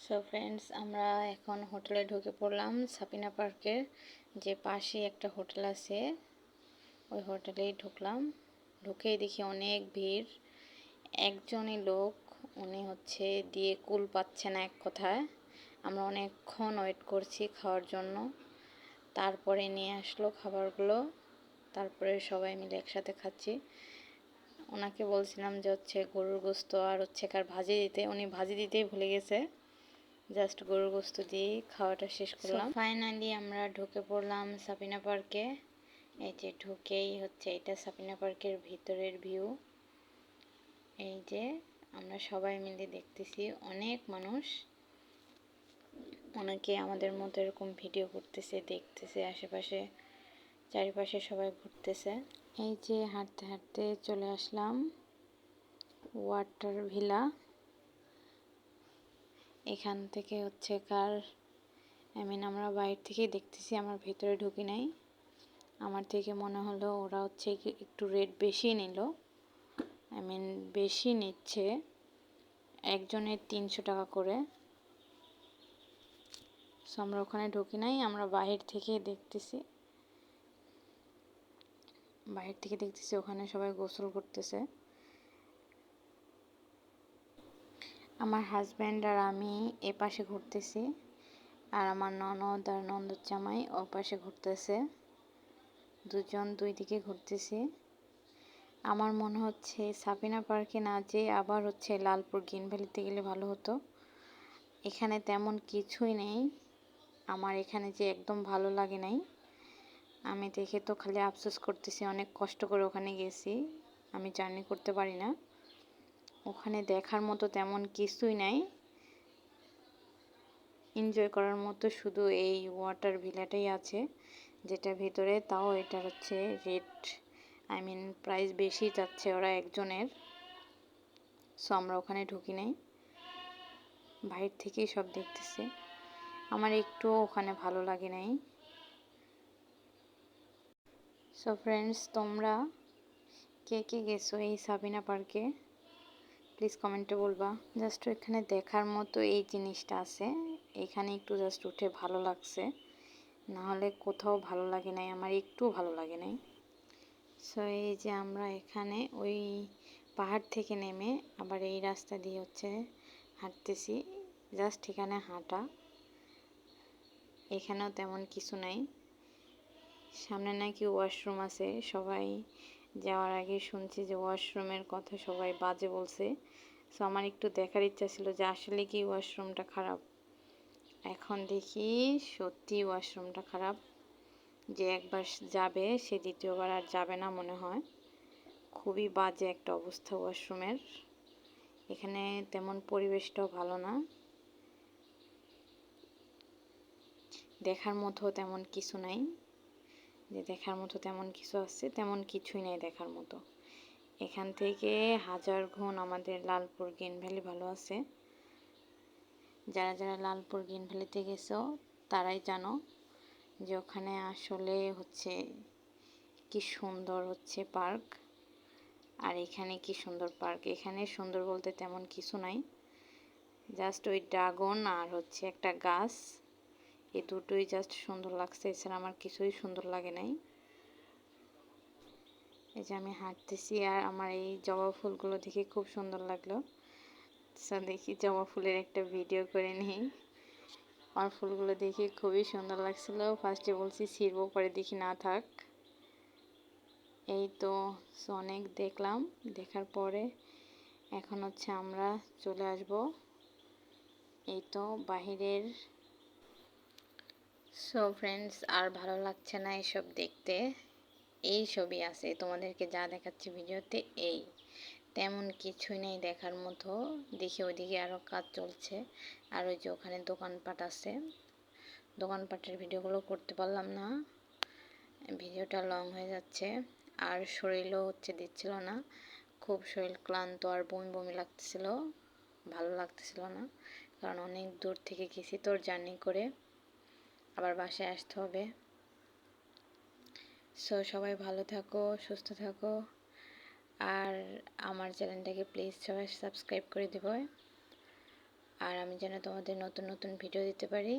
So friends, আমরা এখন হোটেলে ঢুকে পড়লাম। সাপিনা পার্কের যে পাশে একটা হোটেল আছে, ওই হোটেলেই ঢুকলাম। ঢুকেই দেখি অনেক ভিড়। একজনই লোক, উনি দিয়ে কুল পাচ্ছে না এক কথায়। আমরা অনেকক্ষণ ওয়েট করছি খাওয়ার জন্য। তারপরে নিয়ে আসলো খাবারগুলো, তারপরে সবাই মিলে একসাথে খাচ্ছি। ওনাকে বলছিলাম যে গরুর গোস্ত আর কার ভাজি দিতে, উনি ভাজি দিতেই ভুলে গেছে। জাস্ট গরুর গোস্ত দিয়েই খাওয়াটা শেষ করলাম। ফাইনালি আমরা ঢুকে পড়লাম সাপিনা পার্কে। এই যে ঢুকেই এটা সাপিনা পার্কের ভিতরের ভিউ। এই যে আমরা সবাই মিলে দেখতেছি, অনেক মানুষ, অনেকে আমাদের মতো এরকম ভিডিও করতেছে, দেখতেছে, আশেপাশে চারিপাশে সবাই ঘুরতেছে। এই যে হাঁটতে হাঁটতে চলে আসলাম ওয়াটার ভিলা। এখান থেকে আমরা বাইরে থেকেই দেখতেছি, আমার ভেতরে ঢুকি নাই। আমার থেকে মনে হলো ওরা একটু রেট বেশি নিল, বেশি নিচ্ছে, একজনের 300 টাকা করে। সো আমরা ওখানে ঢুকি নাই, আমরা বাহির থেকে দেখতেছি। ওখানে সবাই গোসল করতেছে। আমার হাজব্যান্ড আর আমি এ পাশে ঘুরতেছি, আর আমার ননদ আর ননদ জামাই ও পাশে ঘুরতেছে। দুজন দুই দিকে ঘুরতেছি। আমার মনে হচ্ছে সাপিনা পার্কে না যেয়ে আবার লালপুর গ্রিন ভ্যালিতে গেলে ভালো হতো। এখানে তেমন কিছুই নেই, আমার এখানে যে একদম ভালো লাগে নাই। আমি দেখে তো খালি আফসোস করতেছি, অনেক কষ্ট করে ওখানে গেছি, আমি জার্নি করতে পারি না। ওখানে দেখার মতো তেমন কিছুই নাই, এনজয় করার মতো শুধু এই ওয়াটার ভিলাটাই আছে, যেটা ভিতরে। তাও এটার রেট, প্রাইস বেশি চাচ্ছে ওরা একজনের। সো আমরা ওখানে ঢুকি নাই, বাইরে থেকেই সব দেখতেছি। আমার একটু ওখানে ভালো লাগে নাই। সো ফ্রেন্ডস, তোমরা কে কে গেছো এই সাবিনা পার্কে, প্লিজ কমেন্টে বলবা। জাস্ট এখানে দেখার মতো এই জিনিসটা আছে, এখানে একটু জাস্ট উঠে ভালো লাগছে, না হলে কোথাও ভালো লাগে নাই, আমার একটু ভালো লাগে নাই। সো এই যে আমরা এখানে ওই পাহাড় থেকে নেমে আবার এই রাস্তা দিয়ে হাঁটতেছি। জাস্ট এখানে হাঁটা, এখানেও তেমন কিছু নাই। সামনে নাকি ওয়াশরুম আছে, সবাই যাওয়ার আগে শুনছি যে ওয়াশরুমের কথা সবাই বাজে বলছে। সো আমার একটু দেখার ইচ্ছা ছিল যে আসলে কি ওয়াশরুমটা খারাপ। এখন দেখি সত্যি ওয়াশরুমটা খারাপ, যে একবার যাবে সে দ্বিতীয়বার আর যাবে না মনে হয়। খুবই বাজে একটা অবস্থা ওয়াশরুমের। এখানে তেমন পরিবেশটাও ভালো না, দেখার মতো তেমন কিছু নাই। যে দেখার মতো তেমন কিছু আছে, তেমন কিছুই নাই দেখার মতো। এখান থেকে হাজার গুণ আমাদের লালপুর গ্রিন ভ্যালি ভালো আছে। যারা যারা লালপুর গ্রিন ভ্যালিতে গেছো তারাই জানো যে ওখানে আসলে কি সুন্দর পার্ক। আর এখানে কি সুন্দর পার্ক, এখানে সুন্দর বলতে তেমন কিছু নাই, জাস্ট ওই ড্রাগন আর একটা গাছ, এই দুটোই জাস্ট সুন্দর লাগছে, এছাড়া আমার কিছুই সুন্দর লাগে নাই। এই যে আমি হাঁটতেছি আর আমার এই জবা ফুলগুলো দেখে খুব সুন্দর লাগলো। দেখি জবা ফুলের একটা ভিডিও করে নিই। আমার ফুলগুলো দেখে খুবই সুন্দর লাগছিল। ফার্স্টে বলছি ছিঁড়বো, পরে দেখি না থাক। এই তো অনেক দেখলাম, দেখার পরে এখন আমরা চলে আসব এই তো বাহিরের। সো ফ্রেন্ডস, আর ভালো লাগছে না এসব দেখতে। এই সবই আছে, তোমাদেরকে যা দেখাচ্ছি ভিডিওতে, এই তেমন কিছুই নেই দেখার মতো। দেখি ওইদিকে আরও কাজ চলছে, আর ওই যে ওখানে দোকানপাট আছে, দোকানপাটের ভিডিওগুলো করতে পারলাম না, ভিডিওটা লং হয়ে যাচ্ছে। আর শরীরও দিচ্ছিল না, খুব শরীর ক্লান্ত আর বমি বমি লাগতেছিল, ভালো লাগতেছিল না, কারণ অনেক দূর থেকে গেছি তোর জার্নি করে, আবার বাসায় আসতে হবে। সো সবাই ভালো থাকো, সুস্থ থাকো, আর আমার চ্যানেলটাকে প্লিজ সবাই সাবস্ক্রাইব করে দেবে। আর আমি যেন তোমাদের নতুন নতুন ভিডিও দিতে পারি।